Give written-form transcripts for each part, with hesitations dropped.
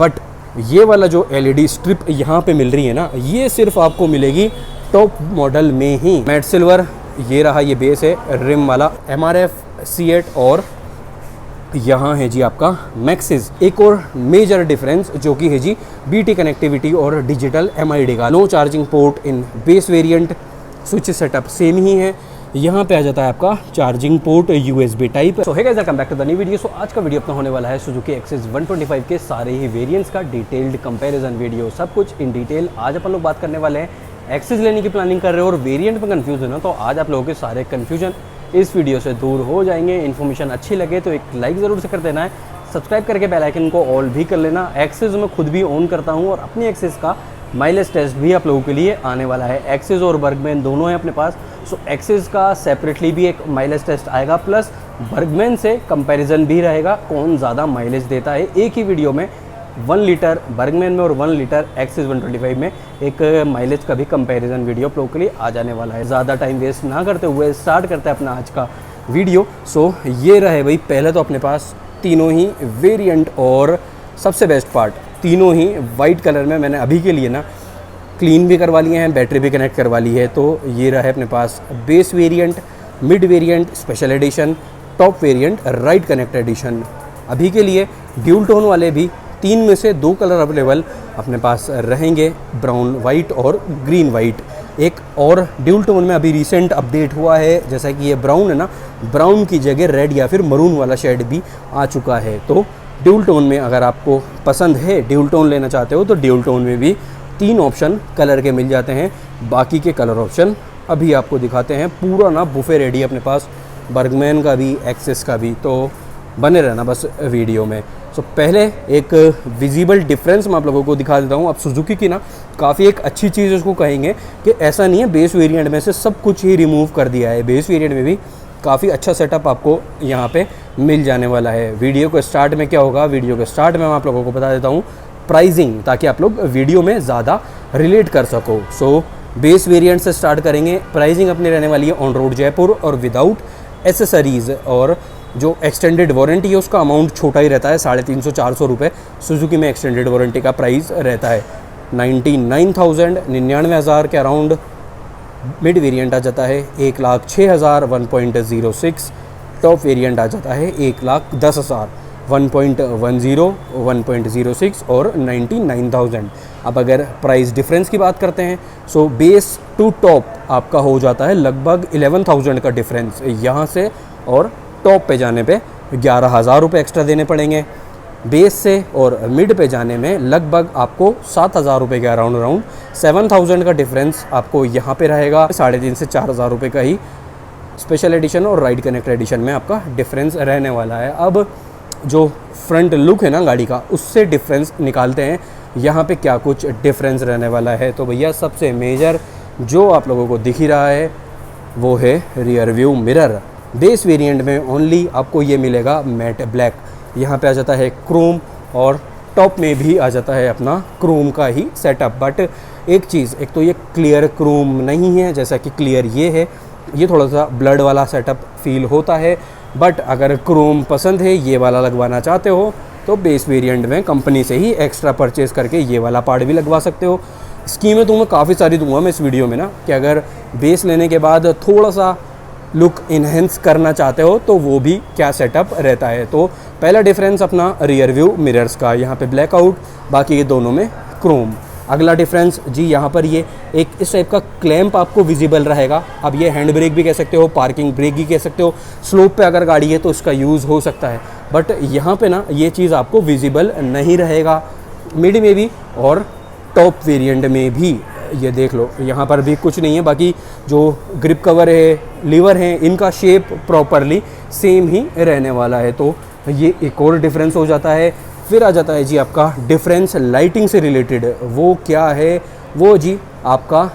But ये वाला जो LED स्ट्रिप यहाँ पे मिल रही है ना, ये सिर्फ आपको मिलेगी टॉप मॉडल में ही। मैट सिल्वर ये रहा, ये बेस है रिम वाला MRF C8 और यहाँ है जी आपका मैक्सिस। एक और मेजर डिफरेंस जो कि है जी BT कनेक्टिविटी और डिजिटल MID का। No charging port in base variant, switch setup same ही है। यहाँ पे आ जाता है आपका charging port USB type. So hey guys, welcome back to the new video. So आज का वीडियो अपना होने वाला है सुजुकी एक्सिस 125 के सारे ही वेरिएंट्स का डिटेल्ड कंपैरिजन वीडियो, सब कुछ इन डिटेल। आज अपन लोग बात करने वाले हैं, एक्सिस लेने की प्लानिंग कर रहे हो और वेरिएंट में कंफ्यूज है ना, तो आज आप लोगों के सारे कन्फ्यूजन इस वीडियो से दूर हो जाएंगे। इन्फॉर्मेशन अच्छी लगे तो एक लाइक ज़रूर से कर देना है, सब्सक्राइब करके बेल आइकन को ऑल भी कर लेना। एक्सिस मैं खुद भी ओन करता हूँ और अपनी एक्सिस का माइलेज टेस्ट भी आप लोगों के लिए आने वाला है। एक्सिस और बर्गमैन दोनों हैं अपने पास। सो एक्सिस का सेपरेटली भी एक माइलेज टेस्ट आएगा, प्लस बर्गमैन से कंपैरिजन भी रहेगा, कौन ज़्यादा माइलेज देता है। एक ही वीडियो में 1 लीटर बर्गमैन में और 1 लीटर एक्सिस 125 में एक माइलेज का भी कंपैरिजन वीडियो आप लोगों के लिए आ जाने वाला है। ज़्यादा टाइम वेस्ट ना करते हुए स्टार्ट करते हैं अपना आज का वीडियो। सो ये रहे भाई, पहले तो अपने पास तीनों ही वेरिएंट और सबसे बेस्ट पार्ट, तीनों ही वाइट कलर में मैंने अभी के लिए ना क्लीन भी करवा लिए हैं, बैटरी भी कनेक्ट करवा ली है। तो ये रहा है अपने पास base variant, mid variant, special edition, top variant, right connect edition. अभी के लिए ड्यूल टोन वाले भी 3 में से 2 कलर अवेलेबल अपने पास रहेंगे, ब्राउन वाइट और ग्रीन वाइट। एक और ड्यूल टोन में अभी रिसेंट अपडेट हुआ है, जैसा कि ये ब्राउन है ना, ब्राउन की जगह रेड या फिर मरून वाला शेड भी आ चुका है। तो ड्यूल टोन में अगर आपको पसंद है, ड्यूल टोन लेना चाहते हो, तो ड्यूल टोन में भी 3 ऑप्शन कलर के मिल जाते हैं। बाकी के कलर ऑप्शन अभी आपको दिखाते हैं। पूरा ना बुफे रेडी अपने पास, बर्गमैन का भी, एक्सिस का भी, तो बने रहना बस वीडियो में। सो पहले एक विजिबल डिफरेंस मैं आप लोगों को दिखा देता हूँ। अब सुजुकी की ना काफ़ी एक अच्छी चीज़ उसको कहेंगे कि ऐसा नहीं है बेस वेरिएंट में से सब कुछ ही रिमूव कर दिया है। बेस वेरिएंट में भी काफ़ी अच्छा सेटअप आपको यहाँ पे मिल जाने वाला है। वीडियो के स्टार्ट में क्या होगा, वीडियो के स्टार्ट में मैं आप लोगों को बता देता हूँ प्राइसिंग, ताकि आप लोग वीडियो में ज़्यादा रिलेट कर सको। सो बेस वेरिएंट से स्टार्ट करेंगे। प्राइसिंग अपनी रहने वाली है ऑन रोड जयपुर और विदाउट एसेसरीज़, और जो एक्सटेंडेड वारंटी है उसका अमाउंट छोटा ही रहता है, 350-400 रुपये सुजुकी में एक्सटेंडेड वारंटी का प्राइस रहता है। 99,000 के अराउंड मिड वेरिएंट आ जाता है, 1,06,000 1.06। टॉप वेरिएंट आ जाता है 1,10,000 1.10 1.06 और 99,000। अब अगर प्राइस डिफरेंस की बात करते हैं, सो बेस टू टॉप आपका हो जाता है लगभग 11,000 का डिफरेंस यहाँ से, और टॉप पे जाने पे 11,000 रुपये एक्स्ट्रा देने पड़ेंगे। बेस से और मिड पे जाने में लगभग आपको 7,000 रुपये के अराउंड 7,000 का डिफरेंस आपको यहाँ पे रहेगा। 3,500 से 4,000 रुपये का ही स्पेशल एडिशन और राइड कनेक्ट एडिशन में आपका डिफरेंस रहने वाला है। अब जो फ्रंट लुक है ना गाड़ी का, उससे डिफरेंस निकालते हैं यहाँ पे क्या कुछ डिफरेंस रहने वाला है। तो भैया सबसे मेजर जो आप लोगों को दिख ही रहा है वो है rear view mirror. Base variant में ओनली आपको ये मिलेगा मैट ब्लैक, यहाँ पे आ जाता है क्रोम, और टॉप में भी आ जाता है अपना क्रोम का ही सेटअप। बट एक चीज़, एक तो ये क्लियर क्रोम नहीं है जैसा कि क्लियर ये है, ये थोड़ा सा ब्लड वाला सेटअप फील होता है। बट अगर क्रोम पसंद है, ये वाला लगवाना चाहते हो, तो बेस वेरिएंट में कंपनी से ही एक्स्ट्रा परचेज़ करके ये वाला पार्ट भी लगवा सकते हो। स्कीमें तो मैं काफ़ी सारी दूंगा मैं इस वीडियो में ना, कि अगर बेस लेने के बाद थोड़ा सा लुक इन्हेंस करना चाहते हो तो वो भी क्या सेटअप रहता है। तो पहला डिफरेंस अपना रियर व्यू मिरर्स का, यहाँ पे ब्लैकआउट, बाकी ये दोनों में क्रोम। अगला डिफरेंस जी, यहाँ पर ये एक इस टाइप का क्लैंप आपको विजिबल रहेगा। अब ये हैंड ब्रेक भी कह सकते हो, पार्किंग ब्रेक भी कह सकते हो, स्लोप पे अगर गाड़ी है तो इसका यूज़ हो सकता है। बट यहाँ पे ना ये चीज़ आपको विजिबल नहीं रहेगा, मिड में भी और टॉप वेरिएंट में भी। ये देख लो, यहाँ पर भी कुछ नहीं है। बाकी जो ग्रिप कवर है, लीवर है, इनका शेप प्रॉपरली सेम ही रहने वाला है। तो ये एक और डिफरेंस हो जाता है। फिर आ जाता है जी आपका डिफरेंस लाइटिंग से रिलेटेड। वो क्या है, वो जी आपका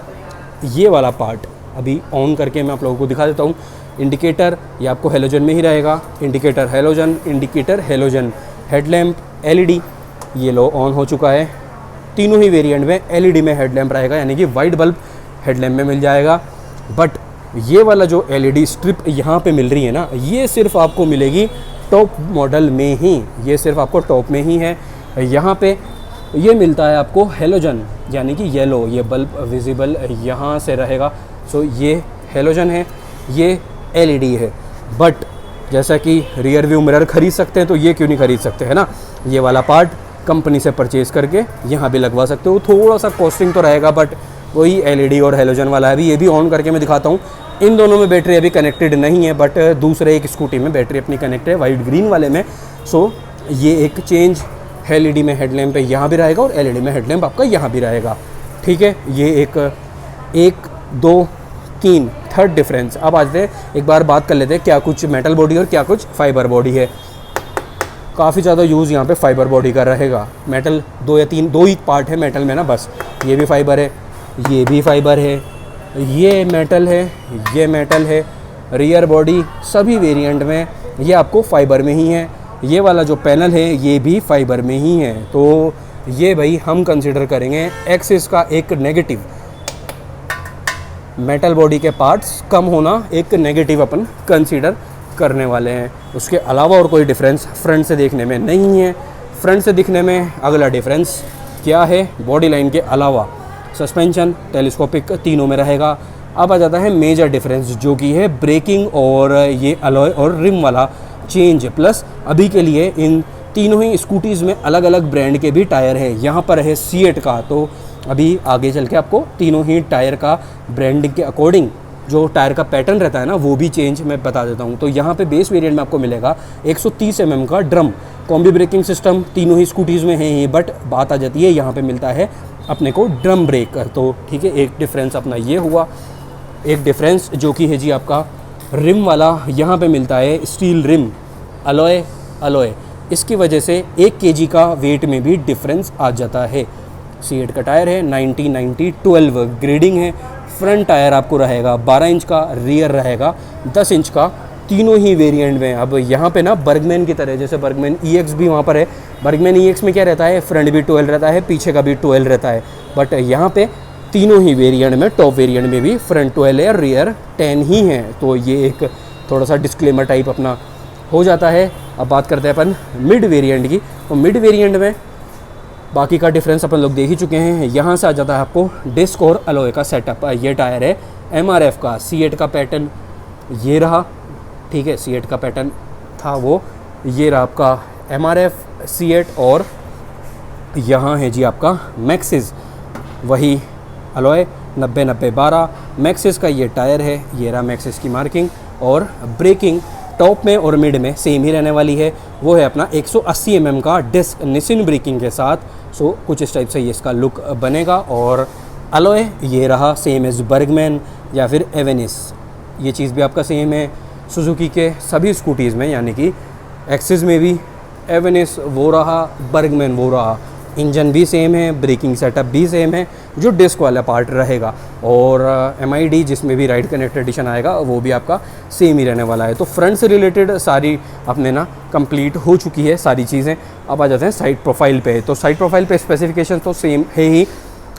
ये वाला पार्ट अभी ऑन करके मैं आप लोगों को दिखा देता हूँ। इंडिकेटर ये आपको हेलोजन में ही रहेगा, इंडिकेटर हेलोजन, हेडलैम्प LED, ये लो ऑन हो चुका है। तीनों ही वेरिएंट में LED में हेडलैम्प रहेगा, यानी कि वाइट बल्ब हेडलैम्प में मिल जाएगा। बट ये वाला जो LED स्ट्रिप यहाँ पे मिल रही है ना, ये सिर्फ आपको मिलेगी टॉप मॉडल में ही, ये सिर्फ आपको टॉप में ही है। यहाँ पे ये मिलता है आपको हेलोजन यानी कि येलो, ये बल्ब विजिबल यहाँ से रहेगा। सो ये हेलोजन है, ये एलईडी है। बट जैसा कि रियर व्यू मिरर खरीद सकते हैं तो ये क्यों नहीं खरीद सकते, है ना। ये वाला पार्ट कंपनी से परचेज़ करके यहाँ भी लगवा सकते हो। थोड़ा सा कॉस्टिंग तो रहेगा, बट वही एलईडी और हेलोजन वाला है। अभी ये भी ऑन करके मैं दिखाता हूँ। इन दोनों में बैटरी अभी कनेक्टेड नहीं है, बट दूसरे एक स्कूटी में बैटरी अपनी कनेक्टेड है, वाइट ग्रीन वाले में। सो ये एक चेंज एलईडी में हेडलैम्प पे यहाँ भी रहेगा और एलईडी में हेडलैम्प आपका यहाँ भी रहेगा, ठीक है। ये एक 2 3 थर्ड डिफरेंस। अब आज एक बार बात कर लेते हैं क्या कुछ मेटल बॉडी और क्या कुछ फाइबर बॉडी है। काफ़ी ज़्यादा यूज़ यहाँ पे फाइबर बॉडी का रहेगा। मेटल 2 या 3 2 ही पार्ट है मेटल में ना, बस। ये भी फाइबर है, ये भी फाइबर है, ये मेटल है, ये मेटल है। रियर बॉडी सभी वेरिएंट में ये आपको फाइबर में ही है। ये वाला जो पैनल है ये भी फाइबर में ही है। तो ये भाई हम कंसिडर करेंगे एक्सिस का एक नेगेटिव। मेटल बॉडी के पार्ट्स कम होना एक नेगेटिव अपन कंसीडर करने वाले हैं। उसके अलावा और कोई डिफरेंस फ्रंट से देखने में नहीं है। फ्रंट से दिखने में अगला डिफरेंस क्या है, बॉडी लाइन के अलावा सस्पेंशन टेलीस्कोपिक तीनों में रहेगा। अब आ जाता है मेजर डिफरेंस जो कि है ब्रेकिंग और ये अलॉय और रिम वाला चेंज। प्लस अभी के लिए इन तीनों ही स्कूटीज़ में अलग अलग ब्रांड के भी टायर है। यहाँ पर है सीएट का, तो अभी आगे चल के आपको तीनों ही टायर का ब्रांडिंग के अकॉर्डिंग जो टायर का पैटर्न रहता है ना वो भी चेंज मैं बता देता हूँ। तो यहाँ पे बेस वेरिएंट में आपको मिलेगा 130 mm का ड्रम कॉम्बी ब्रेकिंग सिस्टम तीनों ही स्कूटीज़ में है ही। बट बात आ जाती है यहाँ पे मिलता है अपने को ड्रम ब्रेक। तो ठीक है, एक डिफरेंस अपना ये हुआ। एक डिफरेंस जो कि है जी आपका रिम वाला, यहाँ पे मिलता है स्टील रिम अलॉय। इसकी वजह से 1 kg का वेट में भी डिफरेंस आ जाता है। सीएट का टायर है 90-90-12 ग्रेडिंग है। फ्रंट टायर आपको रहेगा 12 इंच का, रियर रहेगा 10 इंच का, तीनों ही वेरिएंट में। अब यहाँ पे ना बर्गमैन की तरह, जैसे बर्गमैन EX भी वहाँ पर है। बर्गमैन EX में क्या रहता है, फ्रंट भी 12 रहता है, पीछे का भी 12 रहता है। बट यहाँ पे तीनों ही वेरिएंट में, टॉप वेरिएंट में भी फ्रंट 12 है, रियर 10 ही है। तो ये एक थोड़ा सा डिस्क्लेमर टाइप अपना हो जाता है। अब बात करते हैं अपन मिड वेरिएंट की। तो मिड वेरिएंट में बाकी का डिफरेंस अपन लोग देख ही चुके हैं। यहाँ से आ जाता है आपको डिस्क और अलॉय का सेटअप। ये टायर है MRF का, सीएट का पैटर्न ये रहा, ठीक है। सीएट का पैटर्न था वो, ये रहा आपका MRF सीएट। और यहाँ है जी आपका मैक्सिस, वही अलॉय 90-90-12 मैक्सिस का ये टायर है। ये रहा मैक्सिस की मार्किंग। और ब्रेकिंग टॉप में और मिड में सेम ही रहने वाली है। वो है अपना 180 mm का डिस्क निसिन ब्रेकिंग के साथ। सो कुछ इस टाइप से ये इसका लुक बनेगा। और अलॉय ये रहा सेम एज बर्गमैन या फिर एवेनिस, ये चीज़ भी आपका सेम है सुजुकी के सभी स्कूटीज़ में, यानी कि एक्सिस में भी एवेनिस वो रहा, बर्गमैन वो रहा। इंजन भी सेम है, ब्रेकिंग सेटअप भी सेम है, जो डिस्क वाला पार्ट रहेगा। और MID जिसमें भी राइड कनेक्ट एडिशन आएगा वो भी आपका सेम ही रहने वाला है। तो फ्रंट से रिलेटेड सारी अपने ना कंप्लीट हो चुकी है सारी चीज़ें। अब आ जाते हैं साइड प्रोफाइल पे। तो साइड प्रोफाइल पे स्पेसिफिकेशन तो सेम है ही।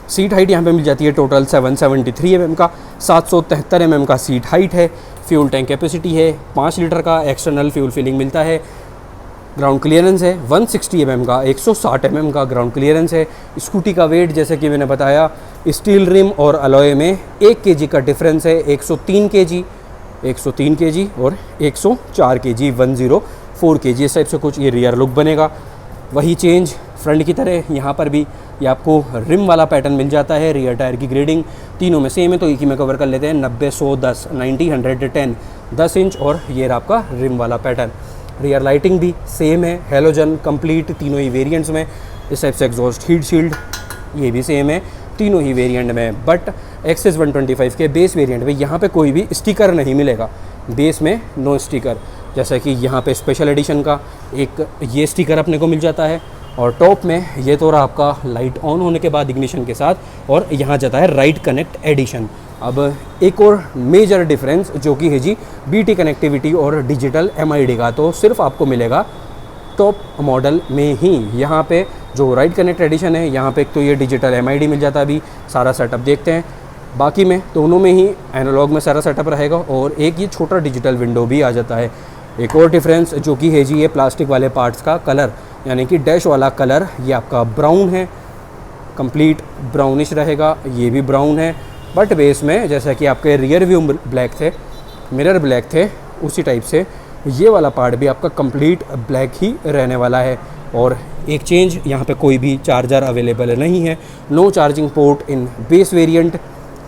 सीट हाइट यहाँ पे मिल जाती है टोटल 773 mm का, 773 mm का सीट हाइट है। फ्यूल टैंक कैपेसिटी है 5 लीटर का, एक्सटर्नल फ्यूल फिलिंग मिलता है। ग्राउंड क्लियरेंस है 160 mm का, 160 mm का ग्राउंड क्लियरेंस है। स्कूटी का वेट जैसे कि मैंने बताया, स्टील रिम और अलॉय में 1 kg का डिफरेंस है। 103 kg और 104 kg, 104 kg इस टाइप से कुछ ये रियर लुक बनेगा। वही चेंज फ्रंट की तरह यहाँ पर भी ये आपको रिम वाला पैटर्न मिल जाता है। रियर टायर की ग्रेडिंग तीनों में सेम है, तो एक ही में कवर कर लेते हैं। 90-110 90-110 10 इंच और ये रहा आपका रिम वाला पैटर्न। रियर लाइटिंग भी सेम है, हेलोजन कंप्लीट तीनों ही वेरिएंट्स में। इस टाइप से एग्जॉस्ट हीट शील्ड ये भी सेम है तीनों ही वेरिएंट में। बट एक्सेस 125 के बेस वेरिएंट में यहाँ पे कोई भी स्टिकर नहीं मिलेगा, बेस में नो स्टिकर। जैसा कि यहाँ पे स्पेशल एडिशन का एक ये स्टिकर अपने को मिल जाता है। और टॉप में ये तो रहा आपका लाइट ऑन होने के बाद इग्निशन के साथ, और यहाँ जाता है राइड कनेक्ट एडिशन। अब एक और मेजर डिफरेंस जो कि है जी BT कनेक्टिविटी और डिजिटल MID का, तो सिर्फ आपको मिलेगा टॉप मॉडल में ही। यहाँ पे जो राइड कनेक्ट एडिशन है यहाँ पे एक तो ये डिजिटल MID मिल जाता है। अभी सारा सेटअप देखते हैं। बाकी में दोनों में ही एनालॉग में सारा सेटअप रहेगा, और एक ये छोटा डिजिटल विंडो भी आ जाता है। एक और डिफरेंस जो कि है जी ये प्लास्टिक वाले पार्ट्स का कलर, यानी कि डैश वाला कलर ये आपका ब्राउन है कंप्लीट ब्राउनिश रहेगा, ये भी ब्राउन है, बट बेस में जैसा कि आपके रियर व्यू ब्लैक थे, मिरर ब्लैक थे, उसी टाइप से ये वाला पार्ट भी आपका कंप्लीट ब्लैक ही रहने वाला है। और एक चेंज, यहाँ पे कोई भी चार्जर अवेलेबल नहीं है, no charging port in base variant,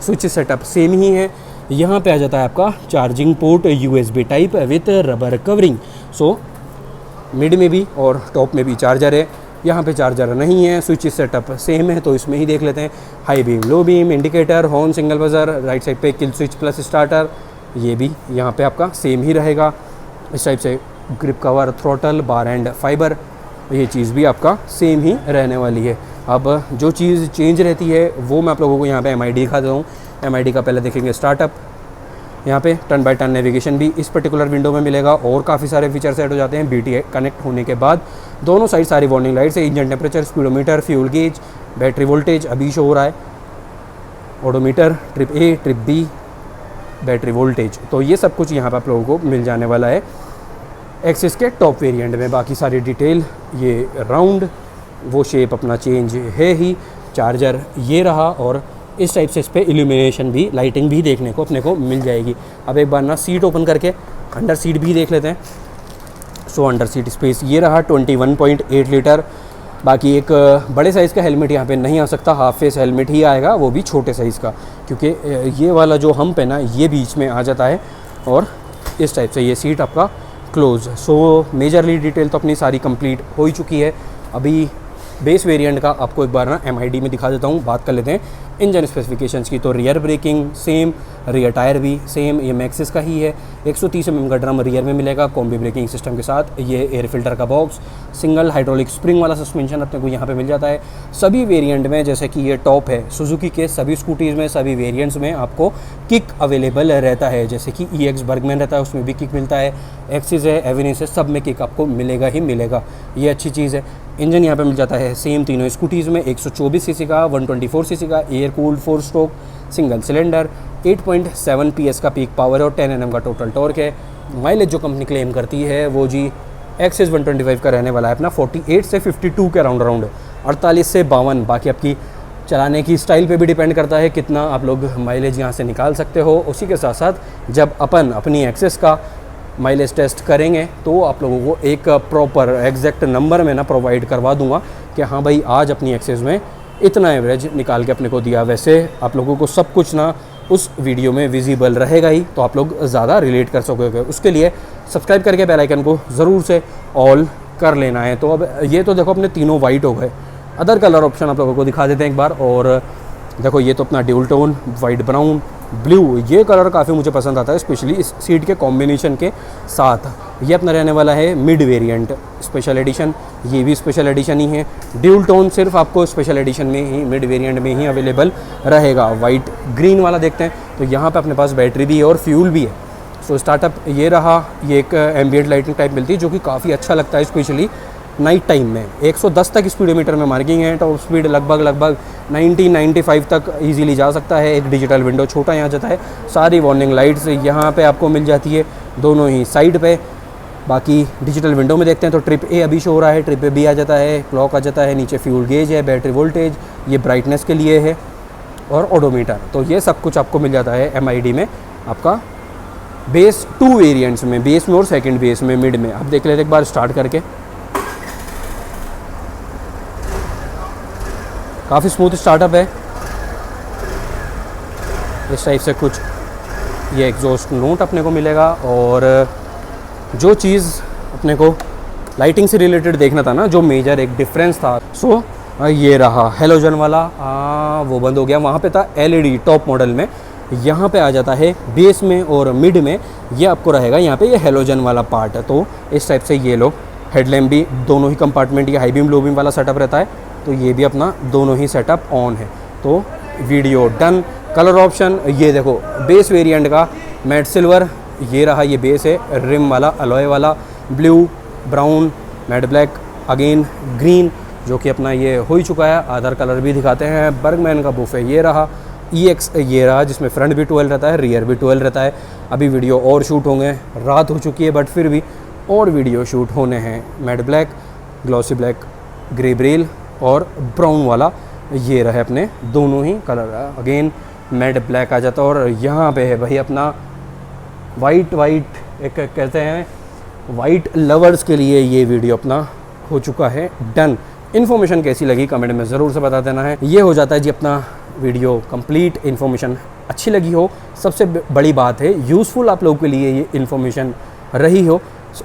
switch setup same ही है। यहाँ पे आ जाता है आपका charging port USB type with rubber covering. So mid में भी और टॉप में भी चार्जर है, यहाँ पे चार्जर नहीं है, स्विच सेटअप सेम है, तो इसमें ही देख लेते हैं। High beam, low beam, indicator, horn, single buzzer, right side पे किल स्विच प्लस स्टार्टर, ये भी यहाँ पे आपका सेम ही रहेगा। इस टाइप से grip cover, throttle, bar and fibre, ये चीज़ भी आपका सेम ही रहने वाली है। अब जो चीज़ चेंज रहती है वो मैं आप लोगों को यहाँ पे MID दिखा देता हूँ। MID का पहले देखेंगे स्टार्टअप, यहाँ पे टर्न बाय टर्न नेविगेशन भी इस पर्टिकुलर विंडो में मिलेगा और काफ़ी सारे फीचर्स ऐड हो जाते हैं। BT कनेक्ट होने के बाद दोनों साइड सारी वार्निंग लाइट्स है, engine temperature, speedometer, fuel gauge, battery voltage अभी शो हो रहा है, odometer, trip A, trip B, battery voltage, तो ये सब कुछ यहाँ पर आप लोगों को मिल जाने वाला है एक्सिस के टॉप वेरिएंट में। बाकी सारी डिटेल, ये राउंड वो शेप अपना चेंज है ही, चार्जर ये रहा, और इस टाइप से इस पर इल्यूमिनेशन भी, लाइटिंग भी देखने को अपने को मिल जाएगी। अब एक बार ना सीट ओपन करके अंडर सीट भी देख लेते हैं। सो अंडर सीट स्पेस ये रहा 21.8 लीटर। बाकी एक बड़े साइज़ का हेलमेट यहाँ पे नहीं आ सकता, हाफ फेस हेलमेट ही आएगा, वो भी छोटे साइज़ का, क्योंकि ये वाला जो हम्प है ना ये बीच में आ जाता है, और इस टाइप से ये सीट आपका क्लोज। सो मेजरली डिटेल तो अपनी सारी कंप्लीट हो ही चुकी है। अभी बेस वेरिएंट का आपको एक बार ना MID में दिखा देता हूँ। बात कर लेते हैं इंजन स्पेसिफिकेशंस की। तो rear breaking same, rear tyre भी सेम, ये मैक्सिस का ही है। 130 mm का ड्रम रियर में मिलेगा कॉम्बी ब्रेकिंग सिस्टम के साथ। ये एयर फिल्टर का बॉक्स, सिंगल हाइड्रोलिक स्प्रिंग वाला सस्पेंशन अपने को यहाँ पे मिल जाता है सभी वेरिएंट में। जैसे कि ये टॉप है सुजुकी के, सभी स्कूटीज़ में, सभी वेरिएंट्स में आपको किक अवेलेबल रहता है। जैसे कि EX बर्गमैन रहता है, उसमें भी किक मिलता है, एक्सिस है, एवेनिस है, सब में किक आपको मिलेगा ही मिलेगा, ये अच्छी चीज़ है। इंजन यहाँ पे मिल जाता है सेम तीनों स्कूटीज़ में, 124 सीसी का, 124 सीसी का, air cooled 4 stroke single cylinder, 8.7 PS का पीक पावर है और 10 Nm का टोटल टॉर्क है। माइलेज जो कंपनी क्लेम करती है वो जी एक्सिस 125 का रहने वाला है अपना 48 से 52 के अराउंड 48 से 52। बाकी आपकी चलाने की स्टाइल पे भी डिपेंड करता है कितना आप लोग माइलेज यहाँ से निकाल सकते हो। उसी के साथ साथ जब अपन अपनी एक्सिस का माइलेज टेस्ट करेंगे तो आप लोगों को एक प्रॉपर एग्जैक्ट नंबर में ना प्रोवाइड करवा दूंगा कि हाँ भाई आज अपनी एक्सेस में इतना एवरेज निकाल के अपने को दिया। वैसे आप लोगों को सब कुछ ना उस वीडियो में विजिबल रहेगा ही, तो आप लोग ज़्यादा रिलेट कर सकोगे। उसके लिए सब्सक्राइब करके बेल आइकन को ज़रूर से ऑल कर लेना है। तो अब ये तो देखो अपने तीनों वाइट हो गए, अदर कलर ऑप्शन आप लोगों को दिखा देते हैं एक बार। और देखो ये तो अपना dual tone, white brown blue, ये कलर काफ़ी मुझे पसंद आता है, स्पेशली इस सीट के कॉम्बिनेशन के साथ। ये अपना रहने वाला है मिड वेरिएंट स्पेशल एडिशन, ये भी स्पेशल एडिशन ही है। ड्यूल टोन सिर्फ आपको स्पेशल एडिशन में ही, मिड वेरिएंट में ही अवेलेबल रहेगा। वाइट ग्रीन वाला देखते हैं तो यहाँ पे अपने पास बैटरी भी है और फ्यूल भी है। सो स्टार्टअप ये रहा, ये एक एम्बिएंट लाइटिंग टाइप मिलती है जो कि काफ़ी अच्छा लगता है, स्पेशली नाइट टाइम में। 110 तक स्पीडोमीटर में मार्किंग है, टॉप स्पीड लगभग 90-95 तक इजीली जा सकता है। एक डिजिटल विंडो छोटा यहाँ जाता है, सारी वार्निंग लाइट्स यहाँ पे आपको मिल जाती है दोनों ही साइड पे। बाकी डिजिटल विंडो में देखते हैं तो ट्रिप A अभी शो हो रहा है, ट्रिप A भी आ जाता है, क्लॉक आ जाता है, नीचे फ्यूल गेज है, बैटरी वोल्टेज, ये ब्राइटनेस के लिए है, और ओडोमीटर। तो ये सब कुछ आपको मिल जाता है MID में आपका बेस 2 वेरिएंट्स में, बेस में और सेकंड बेस में, मिड में। अब देख लेते एक बार स्टार्ट करके। काफ़ी स्मूथ स्टार्टअप है, इस टाइप से कुछ ये एग्जॉस्ट नोट अपने को मिलेगा। और जो चीज़ अपने को लाइटिंग से रिलेटेड देखना था ना, जो मेजर एक डिफरेंस था, सो ये रहा हेलोजन वाला, वो बंद हो गया। वहाँ पे था LED टॉप मॉडल में, यहाँ पे आ जाता है बेस में और मिड में, ये आपको रहेगा यहाँ पे ये हेलोजन वाला पार्ट। तो इस टाइप से ये लो, हेडलैम्प भी दोनों ही कंपार्टमेंट, ये हाई बीम लो बीम वाला सेटअप रहता है, तो ये भी अपना दोनों ही सेटअप ऑन है। तो वीडियो डन। कलर ऑप्शन ये देखो, बेस वेरिएंट का मैट सिल्वर ये रहा, ये बेस है, रिम वाला अलॉय वाला, blue, brown, matte black, again green जो कि अपना ये हो ही चुका है। अदर कलर भी दिखाते हैं। बर्गमैन का बुफ है ये रहा, EX ये रहा जिसमें फ्रंट भी 12 रहता है, रियर भी 12 रहता है। अभी वीडियो और शूट होंगे, रात हो चुकी है बट फिर भी और वीडियो शूट होने हैं। Matte black, glossy black, grey Braille और ब्राउन वाला ये रहे अपने दोनों ही कलर, अगेन मैट ब्लैक आ जाता है। और यहाँ पे है भाई अपना वाइट एक कहते हैं वाइट लवर्स के लिए ये वीडियो अपना हो चुका है डन। इन्फॉर्मेशन कैसी लगी कमेंट में ज़रूर से बता देना है। ये हो जाता है जी अपना वीडियो कंप्लीट। इन्फॉर्मेशन अच्छी लगी हो, सबसे बड़ी बात है यूज़फुल आप लोगों के लिए ये इन्फॉर्मेशन रही हो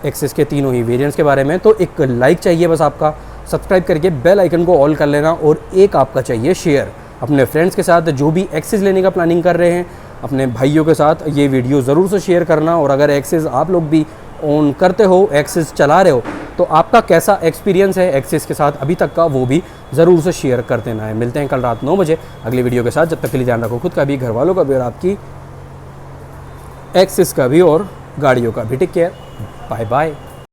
एक्सेस के तीनों ही वेरिएंट्स के बारे में, तो एक लाइक चाहिए बस आपका, सब्सक्राइब करके बेल आइकन को ऑल कर लेना, और एक आपका चाहिए शेयर अपने फ्रेंड्स के साथ जो भी एक्सेस लेने का प्लानिंग कर रहे हैं, अपने भाइयों के साथ ये वीडियो ज़रूर से शेयर करना। और अगर एक्सेस आप लोग भी ऑन करते हो, एक्सेस चला रहे हो, तो आपका कैसा एक्सपीरियंस है एक्सेस के साथ अभी तक का, वो भी ज़रूर से शेयर कर देना है। मिलते हैं कल रात 9 बजे अगली वीडियो के साथ। जब तक के लिए ध्यान रखो खुद का भी, घर वालों का भी, और आपकी एक्सेस का भी और गाड़ियों का भी। Take care, bye bye.